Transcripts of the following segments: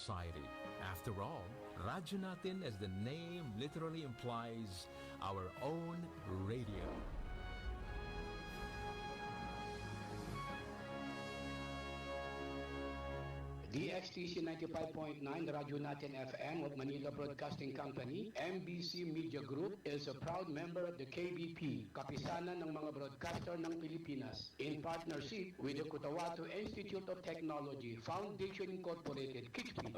society. After all, Radyo Natin, as the name literally implies, our own radio. DXTC 95.9, Radyo Natin FM of Manila Broadcasting Company, MBC Media Group is a proud member of the KBP, Kapisanan ng mga Broadcaster ng Pilipinas, in partnership with the Cotabato Institute of Technology, Foundation Incorporated, KITFI.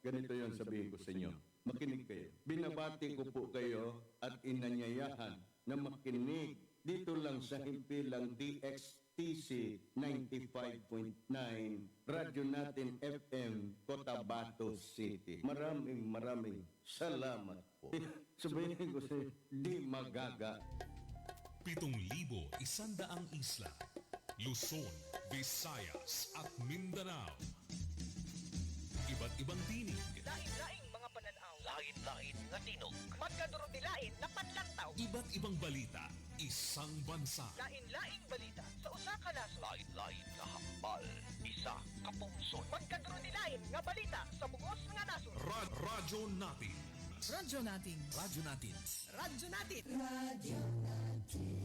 Ganito yon sabihin ko sa inyo. Makinig kayo. Binabati ko po kayo at inanyayahan na makinig dito lang sa himpilang DXTC 95.9 Radyo Natin FM Cotabato City. Maraming salamat po. Sabihin ko sa di magaga. 7,100 isla, Luzon, Visayas at Mindanao. Iba't ibang tinig. Lain-laing mga pananaw. Lain-lain nga tinog. Magkadurog-dilain na panlantaw. Iba't ibang balita. Isang bansa. Lain-laing balita sa usa ka nasod. Lain-lain nga hambal. Isa ka pungsod. Magkadurog-dilain nga balita sa bugos nga nasod. Radyo Natin. Radyo natin. Radyo Natin. Radyo natin. Radyo natin.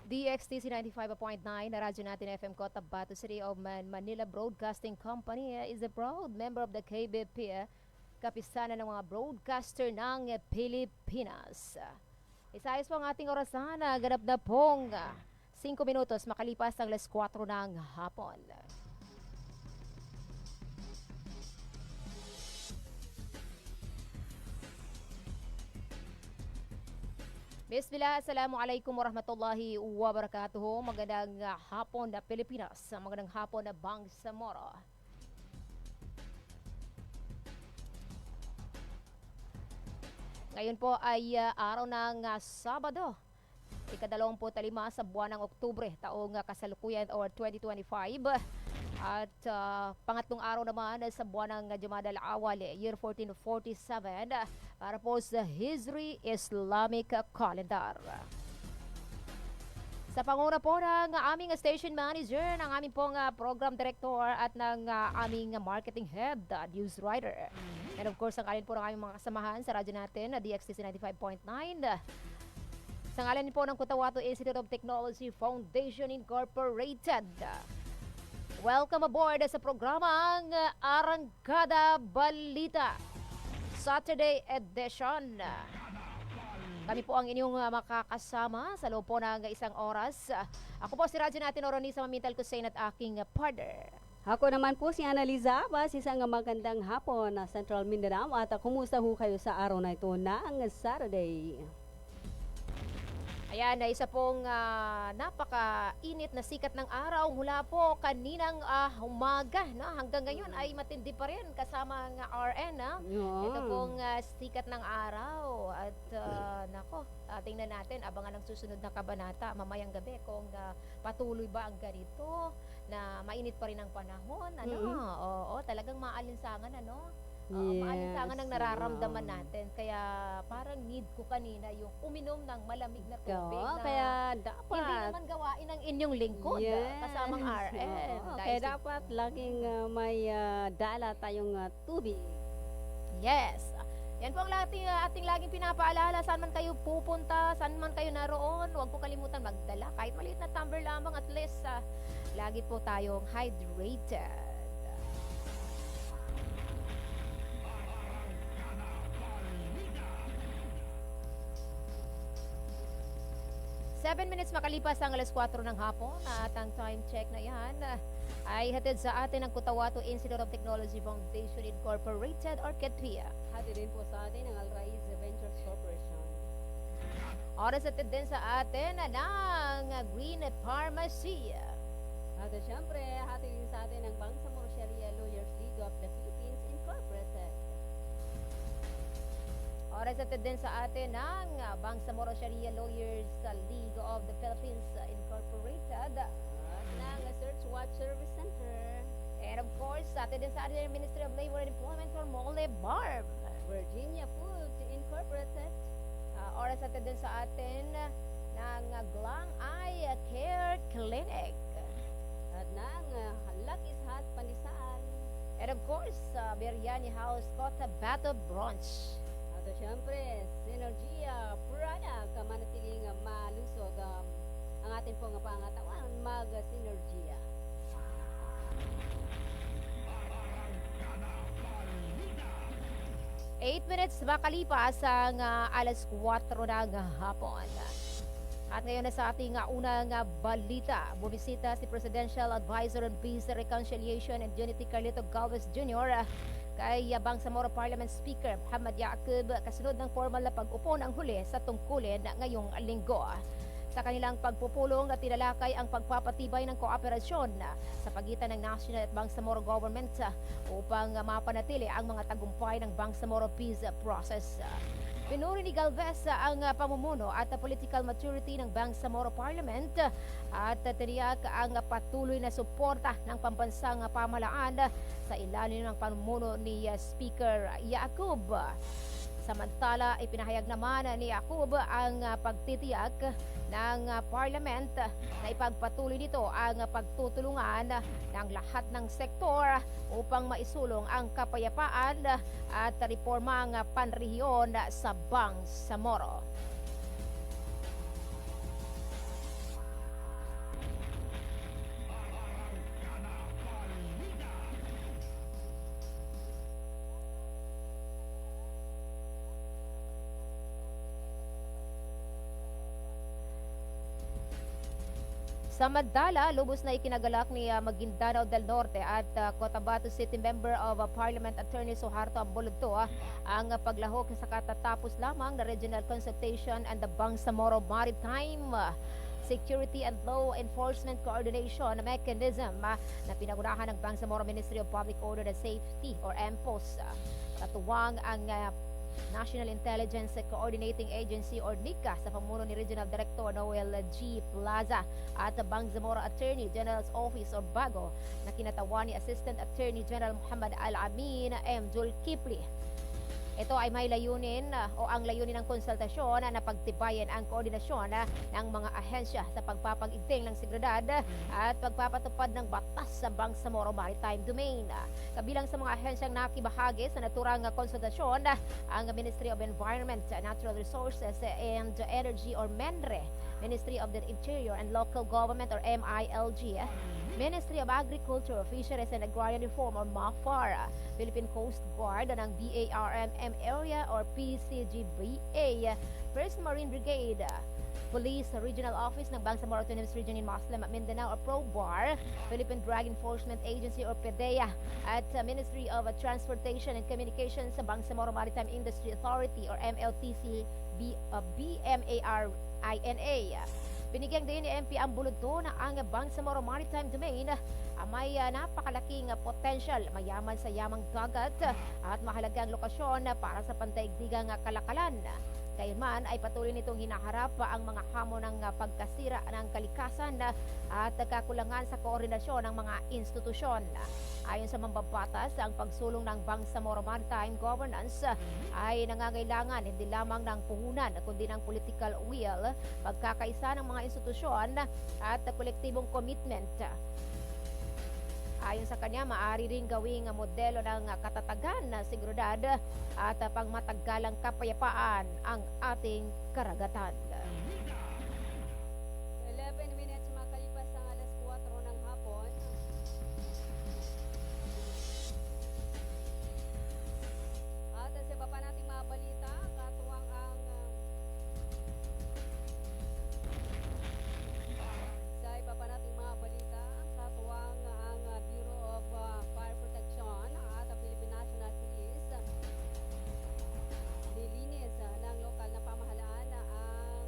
DXTC 95.9 na Radyo Natin FM Cotabato City of Manila Broadcasting Company is a proud member of the KBP, kapisanan ng mga broadcaster ng Pilipinas. Isayos po ang ating orasan, ganap na pong 5 minutos makalipas ang 4 ng hapon. Bismillah, assalamualaikum warahmatullahi wabarakatuh. Magandang hapon na Pilipinas, magandang hapon na Bangsamoro. Ngayon po ay araw ng Sabado, ika-25 sa buwan ng Oktubre, taong kasalukuyan or 2025. At pangatlong araw naman sa buwan ng Jumada al-Awwal, year 1447, para po sa Hijri Islamic Calendar. Sa panguna po ng aming station manager, ng aming pong program director at ng aming marketing head, news writer. And of course, ang alin po ng aming mga kasamahan sa radyo natin, DXTC 95.9. Sa ngalan po ng Cotabato Institute of Technology, Foundation Incorporated. Welcome aboard sa programang Arangkada Balita Saturday edition. Kami po ang inyong makakasama sa loob po ng isang oras. Ako po si radyo natin Oronisa Mamintal Kusain at aking partner. Ako naman po si Analiza Abas, isang magandang hapon na Central Mindanao at kumusta ho kayo sa araw na ito ng Saturday? Ayan, isa pong napaka-init na sikat ng araw mula po kaninang umaga. No? Hanggang ngayon ay matindi pa rin kasama ng RN. Ito pong sikat ng araw. At nako, tingnan natin, abangan ang susunod na kabanata mamayang gabi kung patuloy ba ang ganito na mainit pa rin ang panahon. Oo, talagang maalinsangan, maalinsangan ang nararamdaman natin. Kaya parang need ko kanina yung uminom ng malamig na tubig na kaya dapat hindi naman gawain ng inyong lingkod kasamang RN. Kaya dapat laging may dala tayong tubig. Yes. Yan po ang ating laging pinapaalala. Saan man kayo pupunta, saan man kayo naroon, huwag po kalimutan magdala. Kahit maliit na tumbler lamang, at least lagi po tayong hydrated. 7 minutes makalipas ang 4:00 ng hapon at ang time check na yan ay hatid sa atin ng Cotabato Institute of Technology Foundation Incorporated or KETRIA. Hatid din po sa atin ang Alraiz Ventures Corporation. Oras at din sa atin ng Green Pharmacy. At syempre, hati din sa atin ang Bangsamoro Sharia Lawyers League of the Philippines Incorporated. Oras at din sa atin ng Bangsamoro Sharia Lawyers League of the Philippines Incorporated. At ng Search Watch Service Center. And of course, sa atin din sa atin ng Ministry of Labor and Employment for Mole Barb. Virginia Foods Incorporated. Oras at din sa atin ng Glang Eye Care Clinic. At ng Lucky's Hot Pandesal. And of course, Biryani House Cotabato Brunch. At syempre, Synergia Product, manatiling malusog ang ating pong pangatawan, mag-Synergia. 8 minutes makalipas ang alas 4 ng hapon. At ngayon na sa ating unang balita, bumisita si Presidential Advisor on Peace, Reconciliation and Unity Carlito Galvez Jr. Kay Bangsamoro Parliament Speaker Muhammad Yaqub kasunod ng formal na pag-upo ng huli sa tungkulin ngayong linggo. Sa kanilang pagpupulong at tinalakay ang pagpapatibay ng kooperasyon sa pagitan ng national at Bangsamoro government upang mapanatili ang mga tagumpay ng Bangsamoro peace process. Pinuri ni Galvez ang pamumuno at political maturity ng Bangsamoro Parliament at tiniyak ang patuloy na suporta ng pambansang pamahalaan sa ilalim ng pamumuno ni Speaker Yaqub. Samantala, ipinahayag naman ni Yaqub ang pagtitiyak ng Parliament na ipagpatuloy nito ang pagtutulungan ng lahat ng sektor upang maisulong ang kapayapaan at reformang panrehiyon sa Bangsamoro. Samantala, lubos na ikinagalak ni Maguindanao del Norte at Cotabato City Member of Parliament Attorney Suharto Ambulodto ang paglahok sa katatapos lamang na regional consultation and the Bangsamoro Maritime Security and Law Enforcement Coordination Mechanism na pinangunahan ng Bangsamoro Ministry of Public Order and Safety or MPOS. Katuwang ang National Intelligence Coordinating Agency or NICA sa pamuno ni Regional Director Noel G. Plaza at Bangsamoro Attorney General's Office or BAGO na kinatawan ni Assistant Attorney General Muhammad Al-Amin M. Zulkifli. Ito ay may layunin o ang layunin ng konsultasyon na pagtibayan ang koordinasyon ng mga ahensya sa pagpapag-igting ng seguridad at pagpapatupad ng batas sa Bangsamoro Maritime Domain. Kabilang sa mga ahensyang nakibahagi sa naturang konsultasyon ang Ministry of Environment, Natural Resources and Energy or MENRE, Ministry of the Interior and Local Government or MILG, Ministry of Agriculture, Fisheries and Agrarian Reform or MAFAR, Philippine Coast Guard ng BARMM Area or PCGBA, First Marine Brigade, Police Regional Office ng Bangsamoro Autonomous Region in Muslim Mindanao or PROBAR, Philippine Drug Enforcement Agency or PDEA, at Ministry of Transportation and Communications sa Bangsamoro Maritime Industry Authority or MLTC BMARINA. Binigyang din ni MP Ambulodto na ang Bangsamoro Maritime Domain may napakalaking potential, mayaman sa yamang dagat at mahalagang lokasyon para sa pandaigdigang kalakalan. Gayunman ay patuloy nitong hinaharap ang mga hamon ng pagkasira ng kalikasan at kakulangan sa koordinasyon ng mga institusyon. Ayon sa mambabatas, ang pagsulong ng Bangsamoro Maritime Governance ay nangangailangan hindi lamang ng puhunan kundi ng political will, pagkakaisa ng mga institusyon at kolektibong commitment. Ayon sa kanya, maaari rin gawing modelo ng katatagan na seguridad at pangmatagalang kapayapaan ang ating karagatan. 11 minutes makalipas ang alas 4 ng hapon. At sa iba pa nating mga balita, katuwang ang sa iba pa nating mga balita, katuwang ang Bureau of Fire Protection at ang Philippine National Police nilinis ng lokal na pamahalaan ang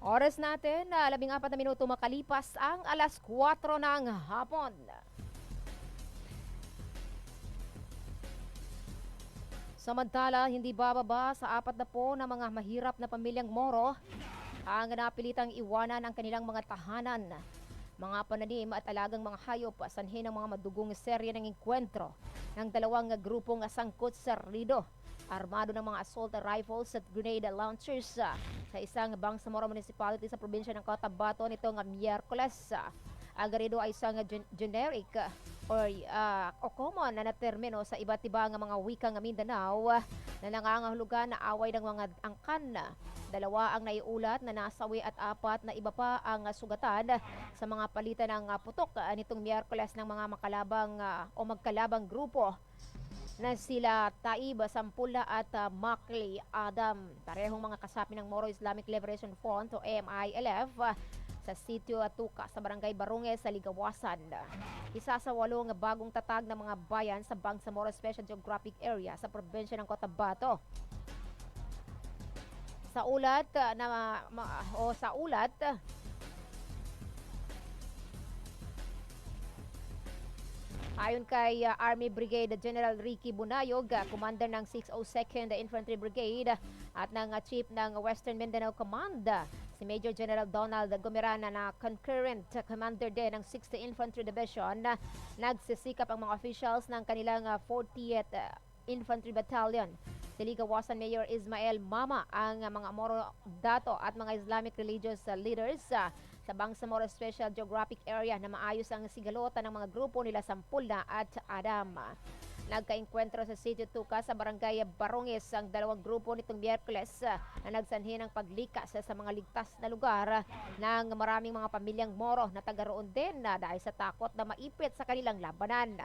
Oras natin, 14 na minuto makalipas ang alas 4 ng hapon. Samantala, hindi bababa sa 40 na mga mahirap na pamilyang Moro ang napilitang iwanan ang kanilang mga tahanan. Mga pananim at alagang mga hayop, sanhin ng mga madugong serye ng enkwentro ng dalawang grupong sangkot sa Rido. Armado ng mga assault rifles at grenade launchers sa isang Bangsamoro Municipality sa probinsya ng Cotabato nitong Miyerkules. Agarido ay isang generic o common na termino sa iba't ibang mga wikang Mindanao na nangangahulugan na away ng mga angkan. 2 ang naiulat na nasawi at 4 na iba pa ang sugatan sa mga palitan ng putok nitong Miyerkules ng mga magkalabang grupo na sila Taib Sampula at Makli Adam. Parehong mga kasapi ng Moro Islamic Liberation Front o MILF sa sitio Atuca sa barangay Barunges sa Ligawasan. Isa sa 8 bagong tatag ng mga bayan sa Bangsamoro Special Geographic Area sa probinsya ng Cotabato. Sa ulat ayon kay Army Brigade General Ricky Bunayog, commander ng 602nd Infantry Brigade at ng chief ng Western Mindanao Command, si Major General Donald Gomerana na concurrent commander din ng 60th Infantry Division, nagsisikap ang mga officials ng kanilang 40th Infantry Battalion. Si Ligawasan Mayor Ismael Mama ang mga Moro Dato at mga Islamic religious leaders sa Bangsamoro Special Geographic Area na maayos ang sigalota ng mga grupo nila Sampulna at Adam. Nagkaengkwentro sa Sitio Tuca sa barangay Barunges ang 2 grupo nitong Miyerkules na nagsanhi ng paglikas sa mga ligtas na lugar ng maraming mga pamilyang Moro na taga roon din dahil sa takot na maipit sa kanilang labanan.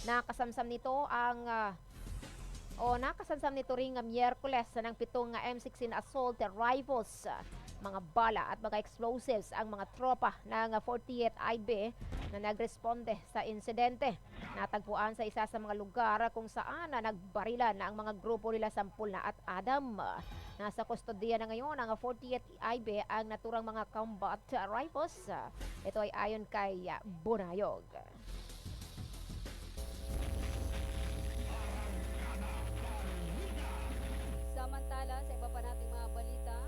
Nakasamsam nito ring Miyerkules ng 7 M16 assault rifles, mga bala at mga explosives ang mga tropa ng 40th IB na nagresponde sa insidente. Natagpuan sa isa sa mga lugar kung saan nagbarilan ang mga grupo nila Sampulna at Adam. Nasa kustodiya na ngayon ang 40th IB ang naturang mga combat rifles. Ito ay ayon kay Bunayog. Samantala, sa iba pa nating mga balita,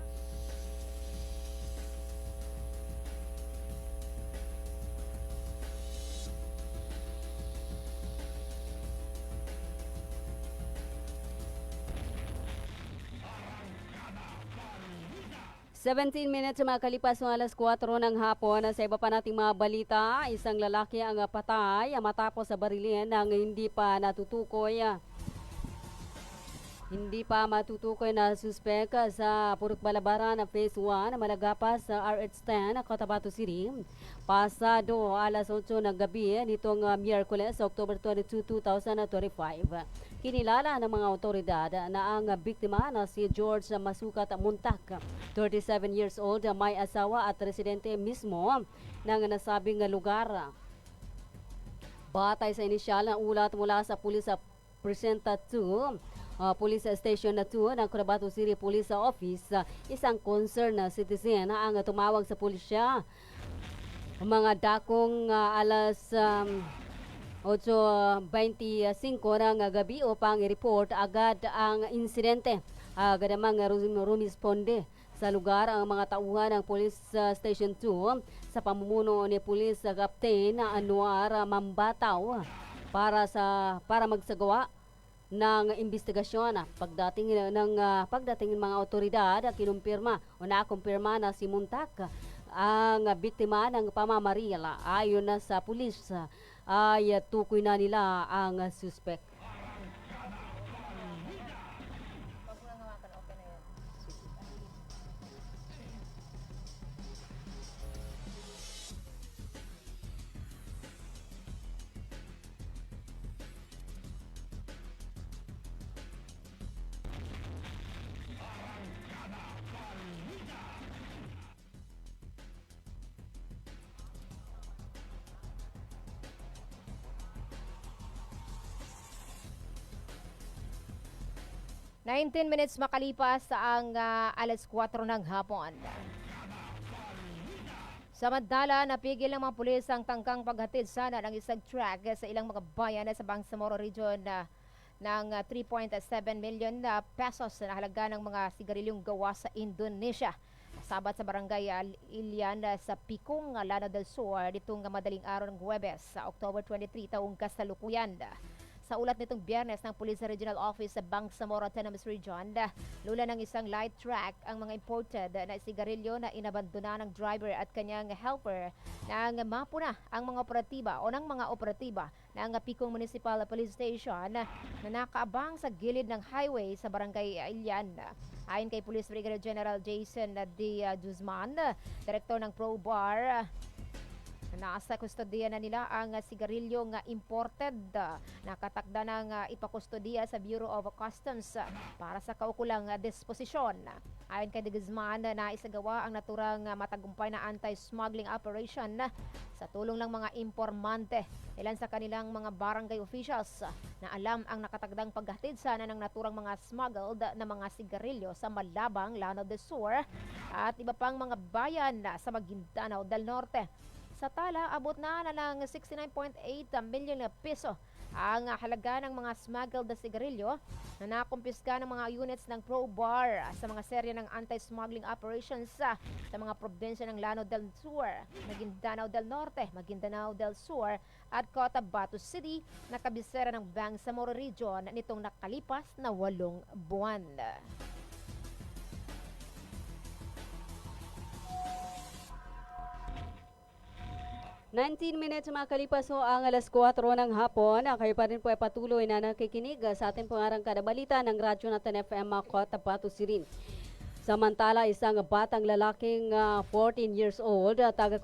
minutes makalipas ng alas 4 ng hapon. Sa iba pa nating mga balita, isang lalaki ang patay matapos sa barilin ng hindi pa matutukoy na suspek sa Purok Balabaran na Phase 1 na malagapas sa RH10, Cotabato City. Pasado alas 8 ng gabi nitong Miyerkules, October 22, 2025. Kinilala ng mga otoridad na ang biktima na si George Masukat Muntak, 37 years old, may asawa at residente mismo ng nasabing lugar. Batay sa inisyal na ulat mula sa Police Precinct 2, Police Station 2 ng Cotabato City Police Office, isang concerned citizen ang tumawag sa pulisya mga dakong alas 8:25 ng gabi upang i-report agad ang insidente. Agad namang rumisponde sa lugar ang mga tauhan ng Police Station 2 sa pamumuno ni Police Captain Anuar Mambataw para magsagawa ng investigasyon. Pagdating ng mga otoridad, nakumpirma na si Muntak ang biktima ng pamamaril. Ayon na sa pulis, ay tukoy na nila ang suspect. Minutes makalipas sa ang alas 4 ng hapon. Samantala, napigil ng mga pulis ang tangkang paghatid sana ng isang truck sa ilang mga bayan sa Bangsamoro Region ng 3.7 million pesos na halaga ng mga sigarilyong gawa sa Indonesia. Sabat sa barangay Ilian sa Picong, Lanao del Sur, ditong madaling araw ng Huwebes sa October 23 taong kasalukuyan. Sa ulat nitong Biyernes ng Police Regional Office sa Bangsamoro Autonomous Region, lula ng isang light truck ang mga imported na sigarilyo na inabandona ng driver at kanyang helper nang mapuna ang mga operatiba ng Picong Municipal Police Station na nakaabang sa gilid ng highway sa barangay Ilian. Ayon kay Police Brigadier General Jason D. Guzman, Direktor ng ProBar, nasa kustodiya na nila ang sigarilyo nga imported. Nakatakda ng ipakustodiya sa Bureau of Customs para sa kaukulang disposisyon. Ayon kay De Guzman, naisagawa ang naturang matagumpay na anti-smuggling operation sa tulong ng mga impormante. Ilan sa kanilang mga barangay officials na alam ang nakatagdang paghatid sana ng naturang mga smuggled na mga sigarilyo sa Malabang, Lanao del Sur at iba pang mga bayan sa Maguindanao del Norte. Sa tala, abot na ng 69.8 million peso ang halaga ng mga smuggled na sigarilyo na nakumpiska ng mga units ng ProBar sa mga serye ng anti-smuggling operations sa mga probinsya ng Lanao del Sur, Maguindanao del Norte, Maguindanao del Sur at Cotabato City na kabisera ng Bangsamoro Region nitong nakalipas na 8 buwan. 19 minutes makalipas ho ang alas 4 ng hapon. Kayo pa rin po ay patuloy na nakikinig sa ating pangarangkada balita ng Radyo Natin FM Cotabato City. Samantala, isang batang lalaking 14 years old, taga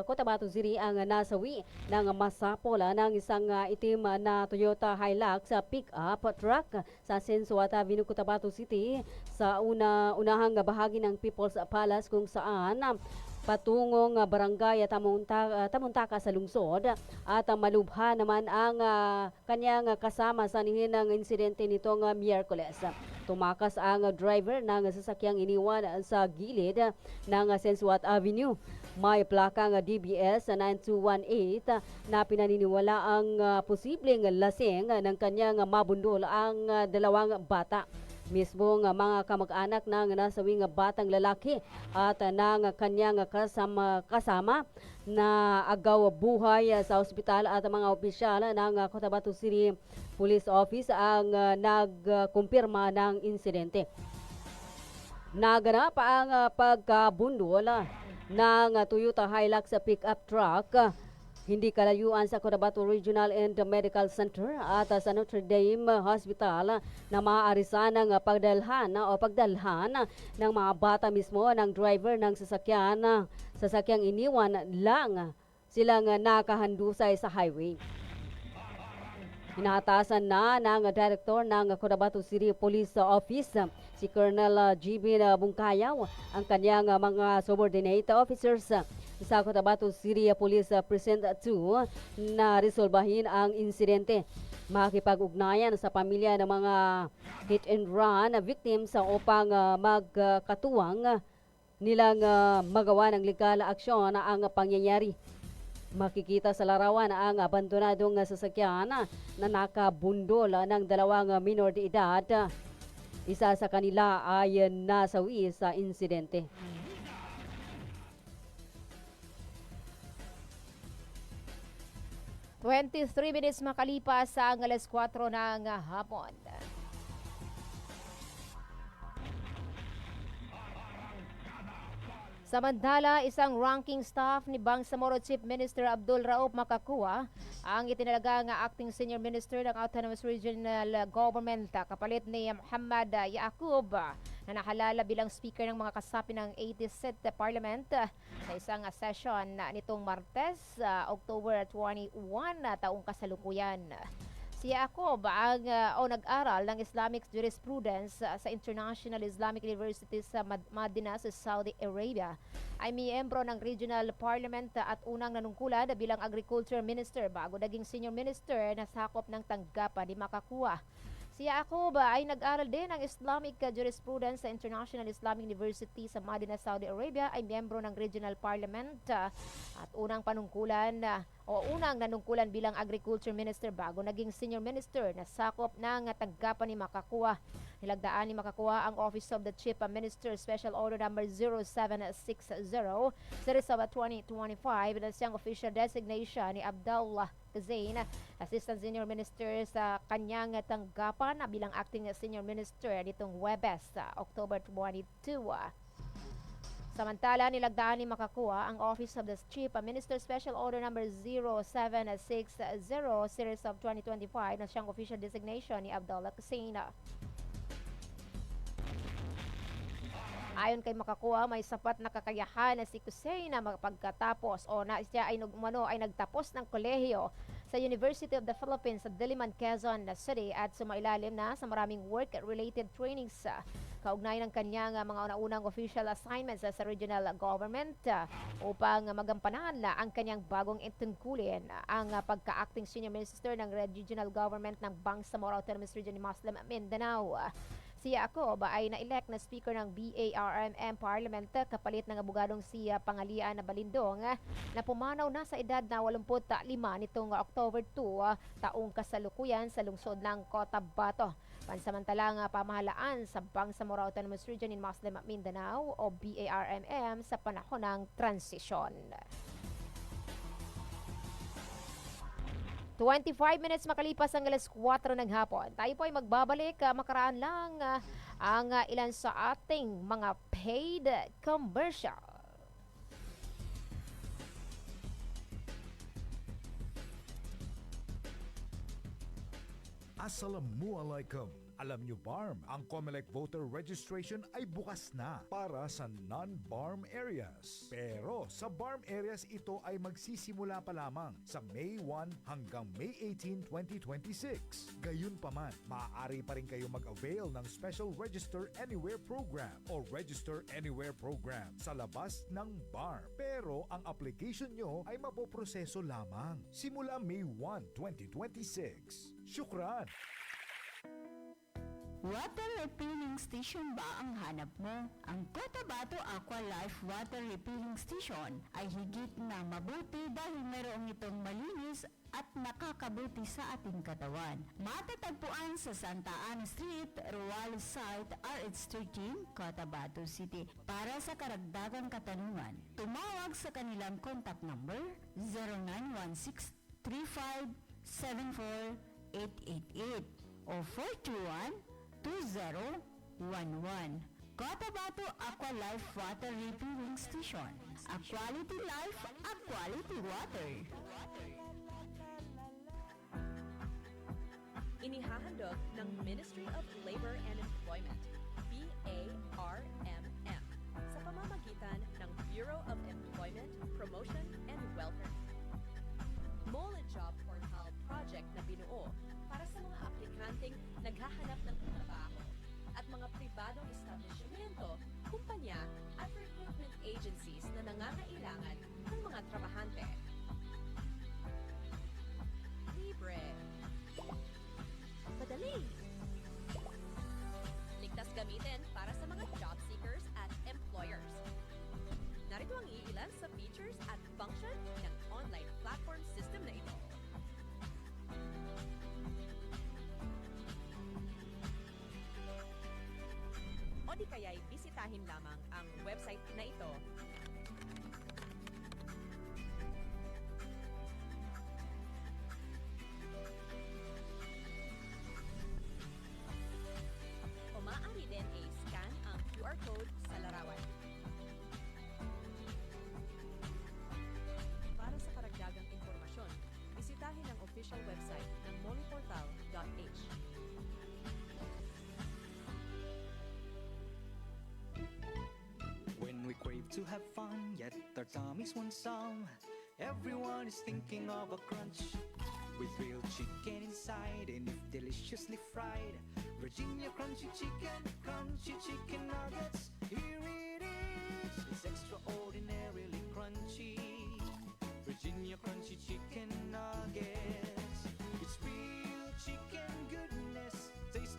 Cotabato City ang nasawi ng masapola ng isang itim na Toyota Hilux pick-up truck sa Sensuat Avenue, Cotabato City sa unahang bahagi ng People's Palace kung saan patungong barangay Tamuntaka sa lungsod at malubha naman ang kanyang kasama sa nihin ng insidente nitong Miyerkules. Tumakas ang driver ng sasakyang iniwan sa gilid ng Sensuat Avenue. May plakang DBS 9218 na pinaniniwala ang posibleng lasing ng kanyang mabundol ang dalawang bata. Mismong mga kamag-anak ng nasawing batang lalaki at ng kanyang kasama na agaw buhay sa ospital at mga opisyal ng Cotabato City Police Office ang nagkumpirma ng insidente. Naganap ang pagkabundol ng Toyota Hilux pickup truck hindi kalayuan sa Cotabato Regional and Medical Center at sa Notre Dame Hospital na maaari sanang pagdalhan ng mga bata mismo ng driver ng sasakyang iniwan lang silang nakahandusay sa highway. Hinatasan na ng Director ng Cotabato City Police Office, si Colonel GB Bungkayaw, ang kanyang mga subordinate officers sa Cotabato City Police Precinct 2 na resolbahin ang insidente. Makipag-ugnayan sa pamilya ng mga hit and run victims upang magkatuwang nilang magawa ng legal aksyon ang pangyayari. Makikita sa larawan ang abandonadong sasakyan na nakabundol ng dalawang minor de edad. Isa sa kanila ay nasawi sa insidente. Twenty-3 minutes makalipas sa alas 4 ng hapon. Samantala, isang ranking staff ni Bangsamoro Chief Minister Abdul Rauf Makakua ang itinalaga nga acting senior minister ng Autonomous Regional Government kapalit ni Muhammad Yaqub na nakalala bilang speaker ng mga kasapi ng 87th Parliament sa isang session nitong Martes, October 21 taong kasalukuyan. Si Yaqub ang nag-aral ng Islamic Jurisprudence sa International Islamic University sa Madinah sa Saudi Arabia. Ay miyembro ng Regional Parliament at unang nanungkulan bilang Agriculture Minister bago naging Senior Minister na sakop ng tanggapan ni Makakua. Si Yaqub ay nag-aral din ng Islamic Jurisprudence sa International Islamic University sa Madinah, Saudi Arabia, ay miyembro ng Regional Parliament at unang nanungkulan bilang Agriculture Minister bago naging Senior Minister na sakop ng tanggapan ni Makakuwa. Nilagdaan ni Makakuwa ang Office of the Chief Minister Special Order number 0760 Series of 2025 na siyang official designation ni Abdullah Kazain, Assistant Senior Minister sa kanyang tanggapan bilang Acting Senior Minister nitong Huwebes, October 22. Samantala, nilagdaan ni Makakuwa ang Office of the Chief Minister Special Order number 0760 Series of 2025 na siyang official designation ni Abdullah Kazain. Ayon kay Makakuwa, may sapat na kakayahan na si Kusay na magpagkatapos siya ay nagtapos ng kolehiyo sa University of the Philippines sa Diliman, Quezon City at sumailalim na sa maraming work-related trainings kaugnay ng kanyang mga unang official assignments sa regional government upang magampanan ang kanyang bagong tungkulin ang pagka-acting senior minister ng regional government ng Bangsamoro Autonomous Region ni Muslim Mindanao. Si Yaqub ay na-elect na speaker ng BARMM Parliament kapalit ng abogadong si Pangalian na Balindong na pumanaw na sa edad na 85 nitong October 2 taong kasalukuyan sa lungsod ng Cotabato. Pansamantalang pamahalaan sa Bangsamoro Autonomous Region in Muslim Mindanao o BARMM sa panahon ng transisyon. 25 minutes makalipas ang alas 4 ng hapon. Tayo po ay magbabalik. Makaraan lang ang ilan sa ating mga paid commercial. Assalamualaikum. Alam nyo BARM, ang COMELEC voter registration ay bukas na para sa non-BARM areas. Pero sa BARM areas ito ay magsisimula pa lamang sa May 1 hanggang May 18, 2026. Gayunpaman, maaari pa rin kayo mag-avail ng Special Register Anywhere Program o Register Anywhere Program sa labas ng BARM. Pero ang application nyo ay mapoproseso lamang simula May 1, 2026. Syukran! Water refilling station ba ang hanap mo? Ang Cotabato Aqua Life Water Refilling Station ay higit na mabuti dahil mayroong itong malinis at nakakabuti sa ating katawan. Matatagpuan sa Santa Ana Street, Ruales Site, RH13, Cotabato City. Para sa karagdagang katanungan, tumawag sa kanilang contact number 0916 3574 888 o 421-2011. Cotabato Aqua Life Water Refilling Station. A quality life, a quality water. Inihahandog ng Ministry of Labor and Employment, BARMM, sa pamamagitan ng Bureau of Employment, Promotion, and Welfare. Mole Job Portal project na binuo para sa mga aplikanteng naghahanap ng trabaho at mga pribadong establishmento, kumpanya at recruitment agencies na nangangailangan ng mga trabahante. Libre. Madali. Ligtas gamitin para sa mga job seekers at employers. Narito ang iilan sa features at function ng online platform system na ito. O di kaya'y bisitahin lamang ang website na ito. O maaari din i-scan ang QR code sa larawan. Para sa karagdagang impormasyon, bisitahin ang official website ng moleportal.h. When we crave to have fun, yet our tummies want some. Everyone is thinking of a crunch with grilled chicken inside, and if deliciously fried, Virginia crunchy chicken nuggets. Here it is, it's extraordinarily crunchy. Virginia crunchy chicken nuggets. It's real chicken goodness, tasty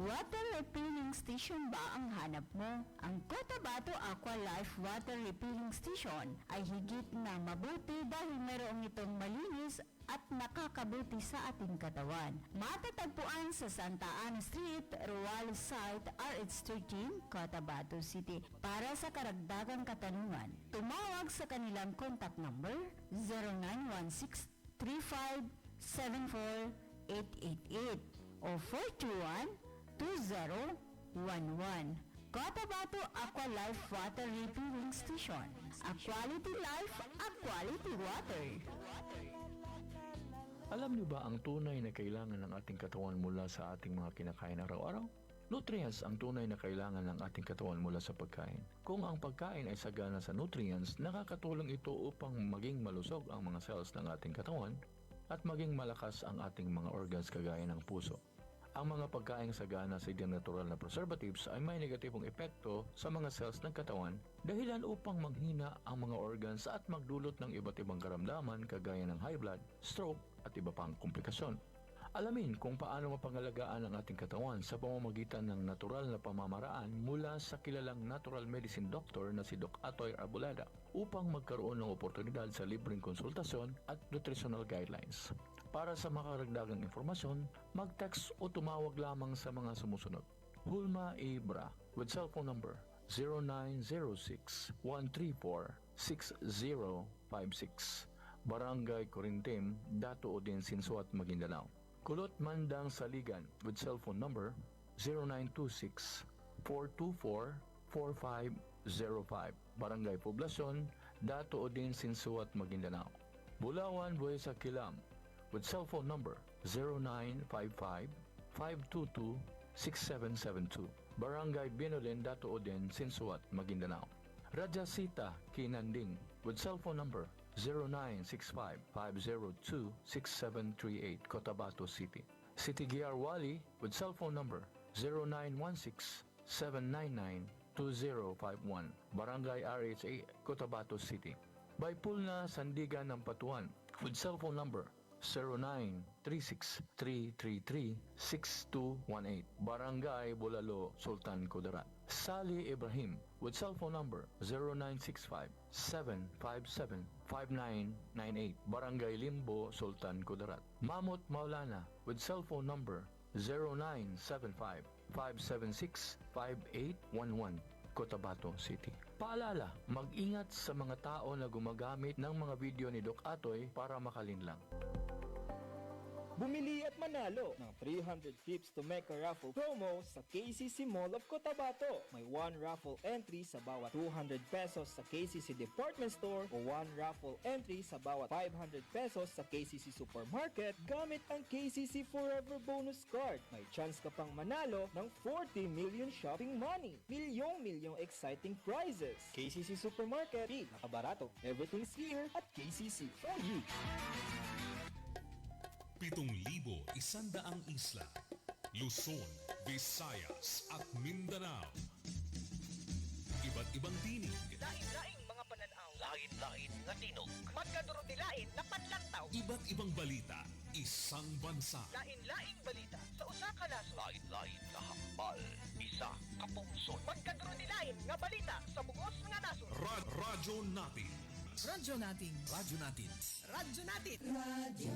Water refilling station ba ang hanap mo? Ang Cotabato Aqua Life Water Refilling Station ay higit na mabuti dahil mayroong itong malinis at nakakabuti sa ating katawan. Matatagpuan sa Santa Ana Street, Ruales Site, RH13, Cotabato City. Para sa karagdagang katanungan, tumawag sa kanilang contact number 0916-3574-888 o 421-2011. Cotabato Aqua Life Water Refilling Station. A quality life, a quality water. Alam niyo ba ang tunay na kailangan ng ating katawan mula sa ating mga kinakain araw-araw? Nutrients ang tunay na kailangan ng ating katawan mula sa pagkain. Kung ang pagkain ay sagana sa nutrients, nakakatulong ito upang maging malusog ang mga cells ng ating katawan at maging malakas ang ating mga organs kagaya ng puso. Ang mga pagkain sagana sa natural na preservatives ay may negatibong epekto sa mga cells ng katawan dahilan upang manghina ang mga organs at magdulot ng iba't ibang karamdaman kagaya ng high blood, stroke at iba pang komplikasyon. Alamin kung paano mapangalagaan ang ating katawan sa pamamagitan ng natural na pamamaraan mula sa kilalang natural medicine doctor na si Doc Atoy Arboleda upang magkaroon ng oportunidad sa libreng konsultasyon at nutritional guidelines. Para sa makaragdagang informasyon, mag-text o tumawag lamang sa mga sumusunod. Hulma Ibra with cellphone number 0906-134-6056. Barangay Corintim, Dato Odin, Sinsuat, Maguindanao. Kulot Mandang Saligan with cellphone number 0926-424-4505. Barangay Poblasyon, Dato Odin, Sinsuat, Maguindanao. Bulawan, Buesa, Kilam with cellphone number 0955-522-6772. Barangay Binolin, Dato Odin, Sinsuat, Maguindanao. Rajasita, Kinanding with cellphone number 0965-502-6738, Cotabato City. City Giar Wali with cellphone number 0916-799-2051, Barangay RHA, Cotabato City. Baypulna, Sandigan ng Patuan with cellphone number 0936-333-6218, Barangay Bulalo, Sultan Kudarat. Sali Ibrahim with cellphone number 0965-757-5998, Barangay Limbo, Sultan Kudarat. Mamut Maulana with cellphone number 0975-576-5811, Cotabato City. Paalala, mag-ingat sa mga tao na gumagamit ng mga video ni Doc Atoy para makalinlang. Bumili at manalo ng 300 trips to Mecca raffle promo sa KCC Mall of Cotabato. May 1 raffle entry sa bawat 200 pesos sa KCC Department Store o 1 raffle entry sa bawat 500 pesos sa KCC Supermarket gamit ang KCC Forever Bonus Card. May chance ka pang manalo ng 40 million shopping money. Milyong exciting prizes. KCC Supermarket, nakabarato. Everything's here at KCC for you. 7,100 isla, Luzon, Visayas at Mindanao. Iba't ibang tinig, Lain-laing mga pananaw. Lain-lain nga tinog. Magkadurot-dilain na panlantaw. iba't ibang balita, isang bansa. Lain-laing balita sa usa ka nasod. Lain-lain nga hambal, isa ka pungsod. Magkadurot-dilain nga balita sa bugos nga nasod. Radyo natin. Radyo natin. Radyo natin. Radyo natin. Radyo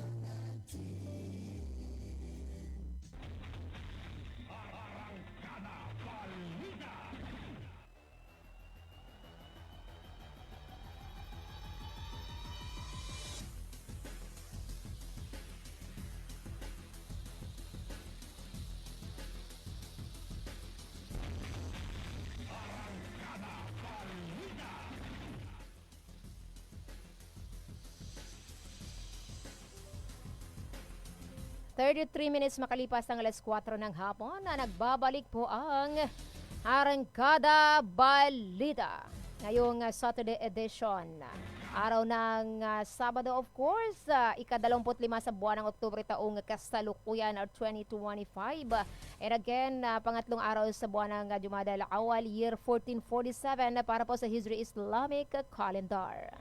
minutes makalipas ng alas 4 ng hapon na nagbabalik po ang Arangkada Balita. Ngayong Saturday edition. Araw ng Sabado, of course, ika-25 sa buwan ng Oktubre taong kasalukuyan 2025. And again, pangatlong araw sa buwan ng Jumada al-Awwal, year 1447 para po sa Hijri Islamic calendar.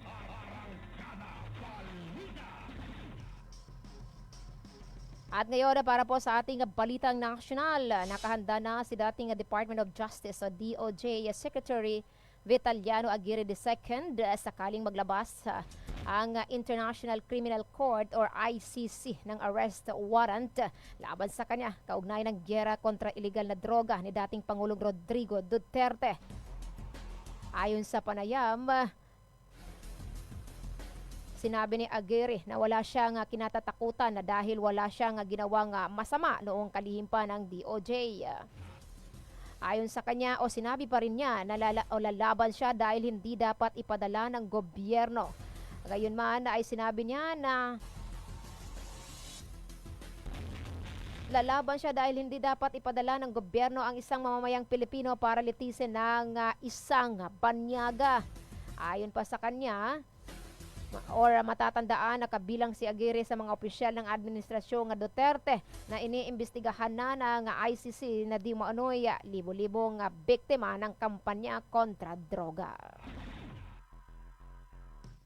At ngayon para po sa ating balitang nasyonal, nakahanda na si dating Department of Justice o DOJ Secretary Vitaliano Aguirre II sakaling maglabas ang International Criminal Court or ICC ng arrest warrant laban sa kanya kaugnay ng gyera kontra illegal na droga ni dating Pangulong Rodrigo Duterte. Ayon sa panayam, sinabi ni Aguirre na wala siyang kinatatakutan na dahil wala siyang ginawang masama noong kalihim pa ng DOJ. Ayon sa kanya o sinabi pa rin niya na lalaban siya dahil hindi dapat ipadala ng gobyerno. Gayunman ay sinabi niya na lalaban siya dahil hindi dapat ipadala ng gobyerno ang isang mamamayang Pilipino para litisin ng isang banyaga. Ayon pa sa kanya, matatandaan na kabilang si Aguirre sa mga opisyal ng administrasyon ng Duterte na iniimbestigahan na ng ICC na di maanoy libo-libong biktima ng kampanya kontra droga.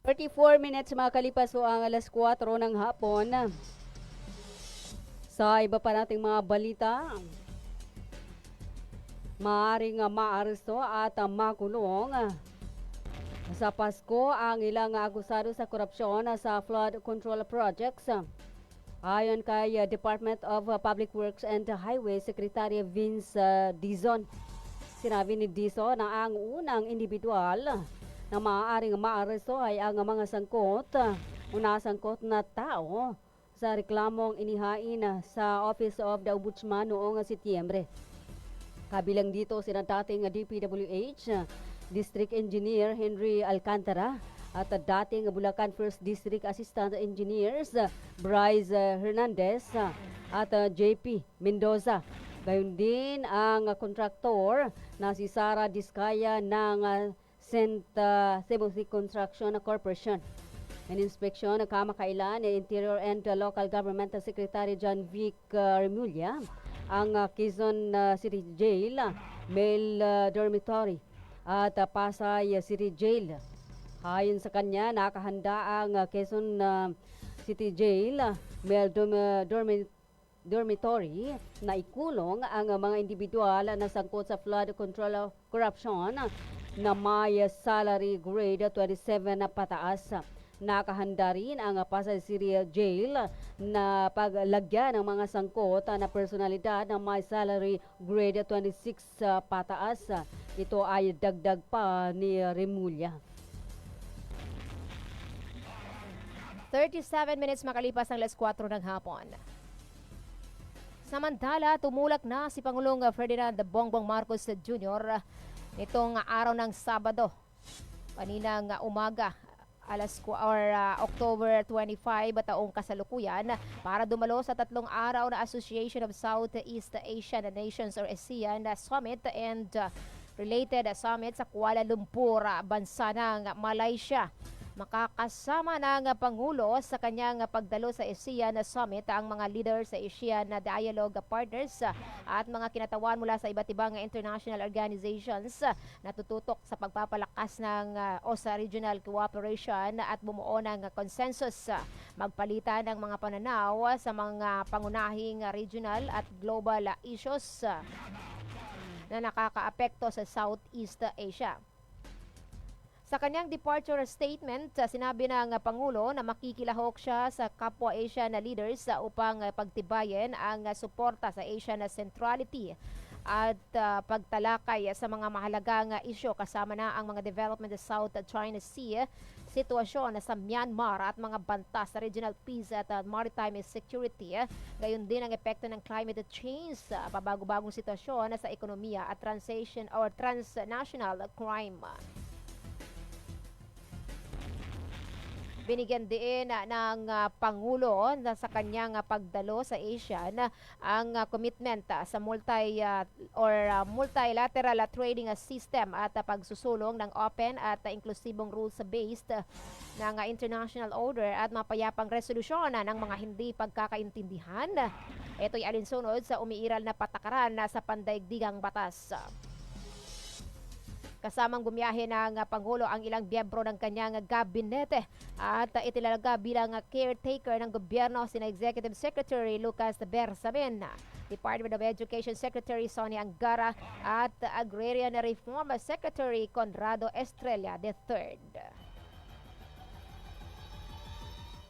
34 minutes makalipas o ang alas 4 ng hapon. Sa iba pa nating mga balita, maaaring maaresto at makulong sa Pasko ang ilang akusado sa korupsyon sa flood control projects. Ayon kay Department of Public Works and Highways Secretary Vince Dizon, sinabi ni Dizon na ang unang individual na maaaring maaresto ay ang mga sangkot o nasangkot na tao sa reklamong inihain sa Office of the Ombudsman noong Setyembre. Kabilang dito sina dating DPWH District Engineer Henry Alcantara at dating Bulacan 1st District Assistant Engineers Bryce Hernandez at JP Mendoza. Gayon din ang kontraktor na si Sara Diskaya ng Cebu Construction Corporation. An inspeksyon kamakailan ni Interior and Local Government Secretary John Vic Remulla ang Quezon City Jail, male dormitory at Pasay City Jail. Ayon sa kanya, nakahanda ang Quezon City Jail, male dormitory na ikulong ang mga individual na sangkot sa flood control corruption na may salary grade 27 na pataas. Nakahanda rin ang Pasay City Jail na paglagyan ng mga sangkot na personalidad na may salary grade 26 pataas. Ito ay dagdag pa ni Remulla. 37 minutes makalipas ang alas 4 ng hapon. Samantala, tumulak na si Pangulong Ferdinand Bongbong Marcos Jr. nitong araw ng Sabado, kaninang umaga, October 25 taong kasalukuyan para dumalo sa 3 araw na Association of Southeast Asian Nations or ASEAN Summit and related summit sa Kuala Lumpur, bansa ng Malaysia. Makakasama ng Pangulo sa kanyang pagdalo sa ASEAN Summit ang mga leaders sa ASEAN Dialogue Partners at mga kinatawan mula sa iba't ibang international organizations na tututok sa pagpapalakas ng o sa regional cooperation at bumuo ng consensus, magpalitan ng mga pananaw sa mga pangunahing regional at global issues na nakakaapekto sa Southeast Asia. Sa kanyang departure statement, sinabi ng Pangulo na makikilahok siya sa kapwa Asian leaders upang pagtibayin ang suporta sa Asian centrality at pagtalakay sa mga mahalagang isyu kasama na ang mga development sa South China Sea, sitwasyon sa Myanmar at mga banta sa regional peace at maritime security. Gayon din ang epekto ng climate change, pabago-bagong sitwasyon sa ekonomiya at transnational crime. Binigyan din ng Pangulo na sa kanyang pagdalo sa ASEAN ang commitment sa multilateral trading system at pagsusulong ng open at inklusibong rules-based ng international order at mapayapang resolusyon ng mga hindi pagkakaintindihan. Ito'y alinsunod sa umiiral na patakaran sa pandaigdigang batas. Kasamang bumiyahe ng Pangulo ang ilang miyembro ng kanyang gabinete at itinalaga bilang caretaker ng gobyerno sina Executive Secretary Lucas Bersamin, Department of Education Secretary Sonny Angara at Agrarian Reform Secretary Conrado Estrella III.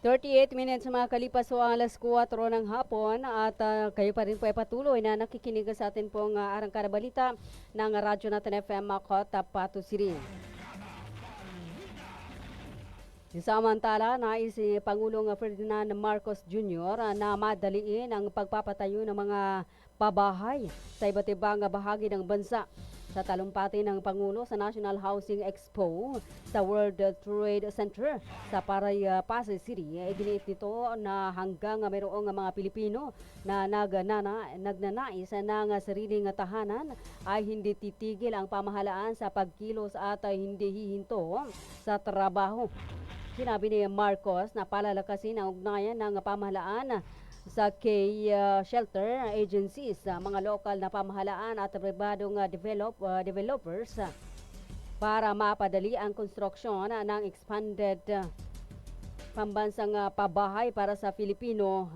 38 minutes mga kalipas so ang alas 4 ng hapon at kayo pa rin po ay patuloy na nakikinig sa atin pong arangkada balita ng Radyo Natin FM Makota Patusiri. Samantala, nais si Pangulong Ferdinand Marcos Jr. Na madaliin ang pagpapatayo ng mga pabahay sa iba't ibang bahagi ng bansa. Sa talumpati ng Pangulo sa National Housing Expo sa World Trade Center sa Pasay City, iginiit nito na hanggang mayroong mga Pilipino na nagnanais ng sariling tahanan ay hindi titigil ang pamahalaan sa pagkilos at hindi hihinto sa trabaho. Sinabi ni Marcos na palalakasin ang ugnayan ng pamahalaan sa shelter agencies, mga lokal na pamahalaan at pribadong developers para mapadali ang konstruksyon ng expanded pambansang pabahay para sa Filipino